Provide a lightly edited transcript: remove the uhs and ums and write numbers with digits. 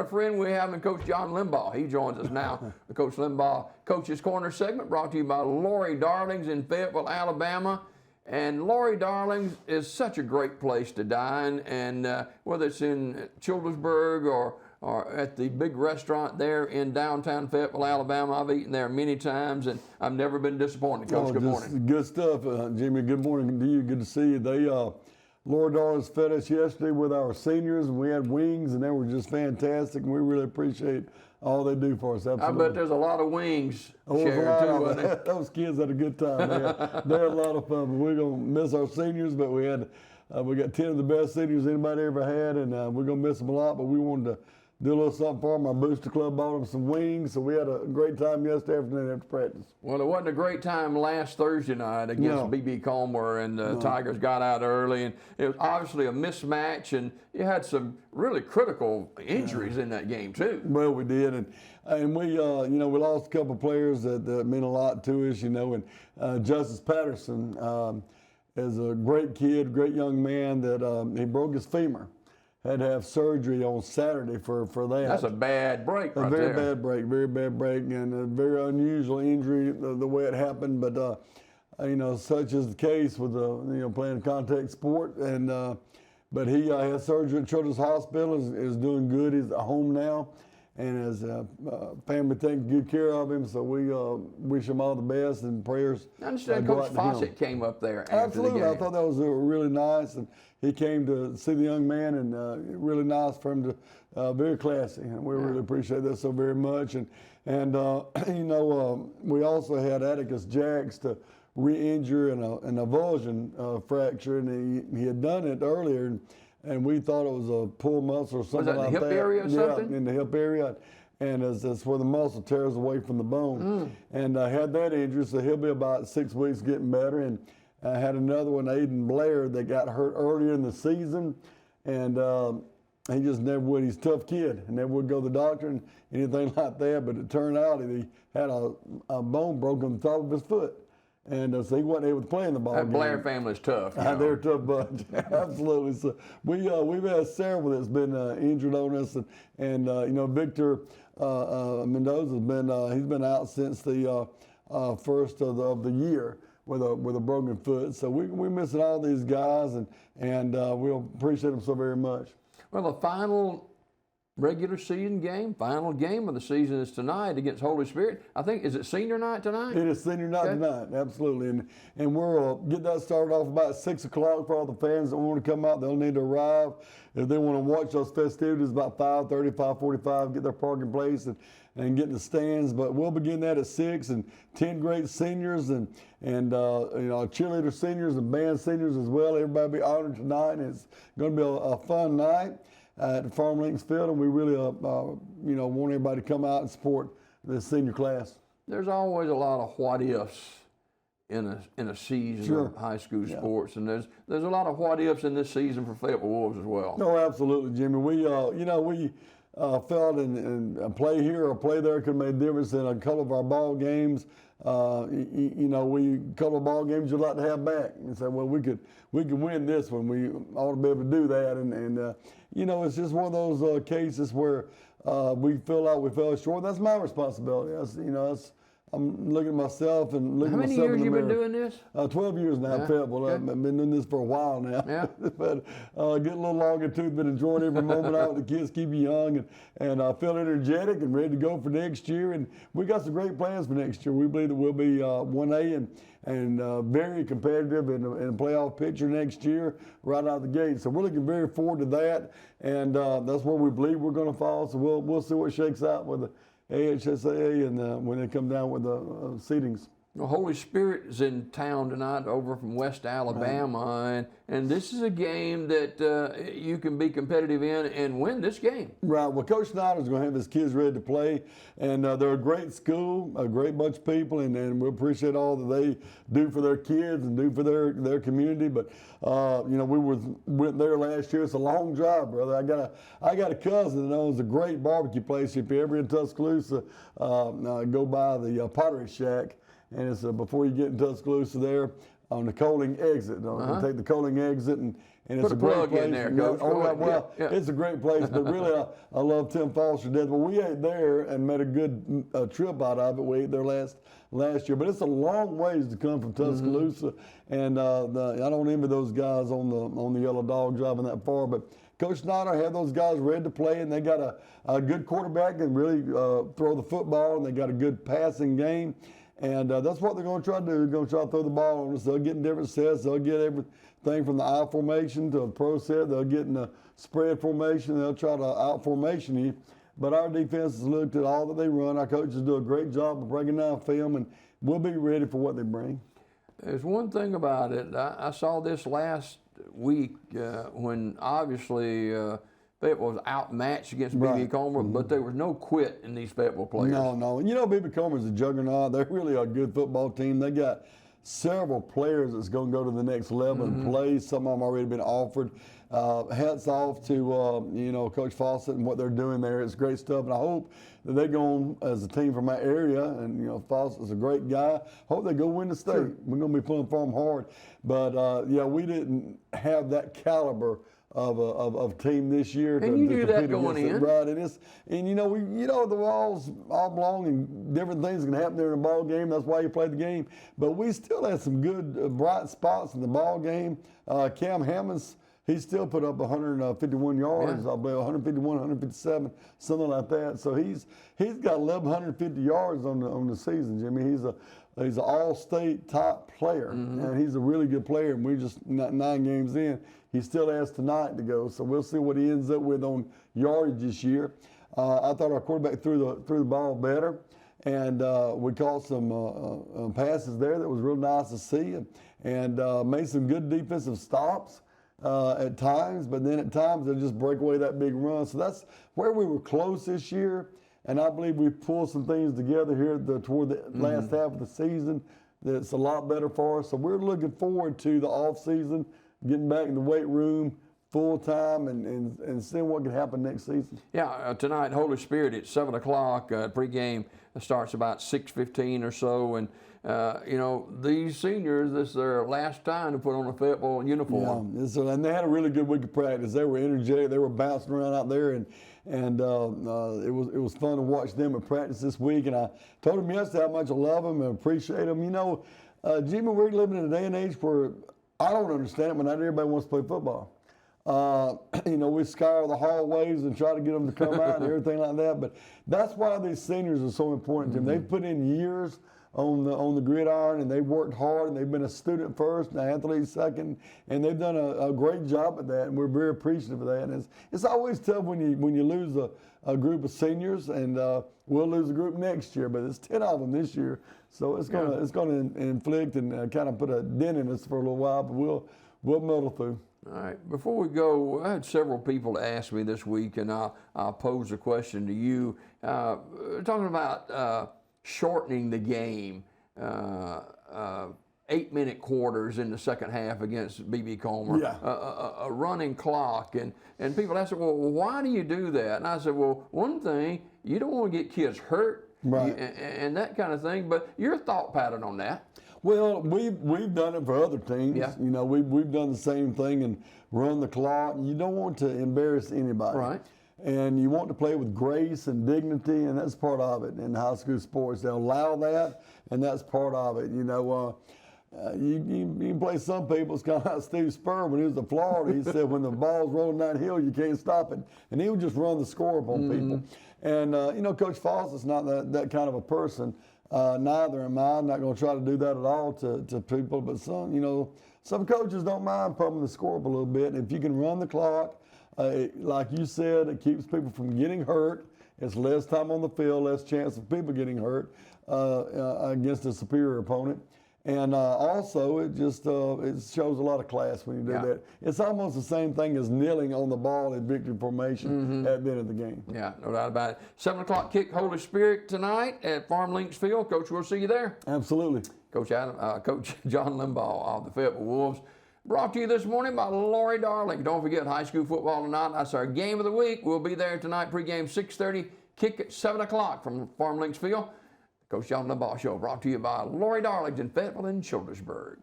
a friend we have in Coach John Limbaugh. He joins us now. The Coach Limbaugh Coach's Corner segment brought to you by Lori Darlings in Fayetteville, Alabama. And Lori Darlings is such a great place to dine, and whether it's in Childersburg or at the big restaurant there in downtown Fayetteville, Alabama, I've eaten there many times, and I've never been disappointed. Coach, good morning. Good stuff, Jimmy. Good morning to you. Good to see you. Lord Darlings fed us yesterday with our seniors, and we had wings, and they were just fantastic, and we really appreciate all they do for us. Absolutely. I bet there's a lot of wings shared, too, wasn't it? Those kids had a good time. They had a lot of fun, but we're going to miss our seniors, but we got 10 of the best seniors anybody ever had, and we're going to miss them a lot, but we wanted to do a little something for them. Our booster club bought them some wings, so we had a great time yesterday afternoon after practice. Well, it wasn't a great time last Thursday night against B.B. Comer, and the Tigers got out early, and it was obviously a mismatch, and you had some really critical injuries in that game too. Well, we did, and we, we lost a couple of players that meant a lot to us, and Justice Patterson is a great kid, great young man that he broke his femur. Had to have surgery on Saturday for that. That's a bad break right there. Very bad break, and a very unusual injury the way it happened. But such is the case with playing a contact sport. And but he had surgery at Children's Hospital. Is doing good. He's at home now, and his family taking good care of him. So we wish him all the best and prayers. I understand Coach Fawcett came up there after Absolutely. the game. I thought that was really nice, and he came to see the young man, and really nice for him to, very classy, and we really appreciate that so very much. And we also had Atticus Jacks to re-injure an avulsion fracture, and he had done it earlier, and we thought it was a pull muscle or something like that. Was that in the hip area or something? Yeah, in the hip area. And that's where the muscle tears away from the bone. And I had that injury, so he'll be about 6 weeks getting better. And I had another one, Aiden Blair, that got hurt earlier in the season. And he just never would. He's a tough kid and never would go to the doctor and anything like that. But it turned out he had a bone broken on the top of his foot. And so he wasn't able to play in the ball game. That Blair family's tough. They're a tough bunch, absolutely. So we've had several that's been injured on us, and Victor Mendoza's been out since the first of the year with a broken foot. So we're missing all these guys, and we'll appreciate them so very much. Well, the final regular season game, final game of the season is tonight against Holy Spirit. I think, is it senior night tonight? It is senior night tonight, absolutely. And we'll get that started off about 6 o'clock for all the fans that want to come out. They'll need to arrive. If they want to watch those festivities, about 5:30, 5:45, get their parking place and get in the stands. But we'll begin that at 6, and 10 great seniors and cheerleader seniors and band seniors as well. Everybody will be honored tonight, and it's going to be a fun night at Farm Links Field, and we really want everybody to come out and support this senior class. There's always a lot of what ifs in a season of high school sports, and there's a lot of what ifs in this season for Fayetteville Wolves as well. No, absolutely, Jimmy. We felt and play here or play there could make a difference in a couple of our ball games. Couple of ball games you'd like to have back, and say, well, we could win this one. We ought to be able to do that, and it's just one of those cases where we feel like we fell short. That's my responsibility. I'm looking at myself and looking at myself in the mirror. How many years you been doing this? 12 years now, Fayetteville. I've been doing this for a while now. Yeah. But getting a little longer too, but enjoying every moment out with the kids, keep you young, and I feel energetic and ready to go for next year. And we got some great plans for next year. We believe that we'll be 1A and very competitive in a playoff picture next year right out the gate. So we're looking very forward to that, and that's where we believe we're going to fall. So we'll see what shakes out with the AHSAA and when they come down with the seedings. Well, Holy Spirit is in town tonight over from West Alabama, and this is a game that you can be competitive in and win this game. Right. Well, Coach Snyder's going to have his kids ready to play, and they're a great school, a great bunch of people, and we appreciate all that they do for their kids and do for their community. But we went there last year. It's a long drive, brother. I got a cousin that owns a great barbecue place. If you're ever in Tuscaloosa, go by the Pottery Shack. And it's before you get in Tuscaloosa there on the Coaling exit. You take the Coaling exit, and and Put it's a a great plug place. in there, Coach. Go ahead. Well, Yeah. it's a great place, but really, I love Tim Foster to death. But we ate there and made a good trip out of it. We ate there last year, but it's a long ways to come from Tuscaloosa, and I don't envy those guys on the Yellow Dog driving that far, but Coach Snyder had those guys ready to play, and they got a good quarterback and really throw the football, and they got a good passing game. And that's what they're going to try to do. They're going to try to throw the ball on us. They'll get in different sets. They'll get everything from the I formation to a pro set. They'll get in the spread formation. They'll try to out formation you. But our defense has looked at all that they run. Our coaches do a great job of breaking down film, and we'll be ready for what they bring. There's one thing about it. I saw this last week when obviously Fayetteville was outmatched against B.B. Comer, but there was no quit in these Fayetteville players. No. You know, B.B. Comer's a juggernaut. They're really a good football team. They got several players that's going to go to the next level and play. Some of them already been offered. Hats off to Coach Fawcett and what they're doing there. It's great stuff, and I hope that they go on as a team from my area. And Fawcett's a great guy. Hope they go win the state. Sure. We're going to be pulling for them hard. But we didn't have that caliber of team this year. And you knew that going in, right? And the walls all belong, and different things can happen during a ball game. That's why you play the game. But we still had some good bright spots in the ball game. Cam Hammonds, he still put up 151 yards, I believe 151, 157, something like that. So he's got 1,150 yards on the season, Jimmy. He's an all-state top player, and he's a really good player. And we're just 9 games in. He still has tonight to go, so we'll see what he ends up with on yardage this year. I thought our quarterback threw the ball better, and we caught some passes there that was real nice to see, and made some good defensive stops at times, but then at times they just break away that big run. So that's where we were close this year, and I believe we pulled some things together here toward the last half of the season that's a lot better for us. So we're looking forward to the off season, getting back in the weight room full time and seeing what can happen next season. Yeah, tonight, Holy Spirit at 7 o'clock. Pregame starts about 6:15 or so. And, these seniors, this is their last time to put on a Fayetteville uniform. Yeah, and they had a really good week of practice. They were energetic. They were bouncing around out there, and it was fun to watch them at practice this week. And I told them yesterday how much I love them and appreciate them. Jimmy, we're living in a day and age where I don't understand it, but not everybody wants to play football. We scour the hallways and try to get them to come out and everything like that. But that's why these seniors are so important to them. They've put in years on the gridiron, and they've worked hard, and they've been a student first and an athlete second, and they've done a great job at that, and we're very appreciative of that. And it's always tough when you lose a group of seniors, and we'll lose a group next year, but it's 10 of them this year, so it's gonna inflict and kind of put a dent in us for a little while, but we'll muddle through. All right. Before we go, I had several people ask me this week, and I'll pose a question to you. Talking about shortening the game, 8-minute quarters in the second half against B.B. Comer, a running clock, and people ask, well, why do you do that? And I said, well, one thing, you don't want to get kids hurt, right, and that kind of thing. But your thought pattern on that? Well, we've done it for other teams. Yeah. We've done the same thing and run the clock. You don't want to embarrass anybody. Right. And you want to play with grace and dignity, and that's part of it in high school sports. They'll allow that, and that's part of it. You can play some people. It's kind of like Steve Spurr when he was at Florida. He said when the ball's rolling downhill, you can't stop it. And he would just run the score up on people. And, Coach Fawcett's not that kind of a person. Neither am I. I'm not going to try to do that at all to people. But some coaches don't mind pumping the score up a little bit. And if you can run the clock, like you said, it keeps people from getting hurt. It's less time on the field, less chance of people getting hurt against a superior opponent. And also, it shows a lot of class when you do that. It's almost the same thing as kneeling on the ball in victory formation at the end of the game. Yeah, no doubt about it. 7 o'clock kick, Holy Spirit tonight at Farm Links Field. Coach, we'll see you there. Absolutely. Coach John Limbaugh of the Fayetteville Wolves. Brought to you this morning by Lori Darling. Don't forget high school football tonight. That's our game of the week. We'll be there tonight, pregame 6:30, kick at 7 o'clock from Farm Links Field. Coach John Limbaugh Show brought to you by Lori Darling in Fayetteville and Childersburg.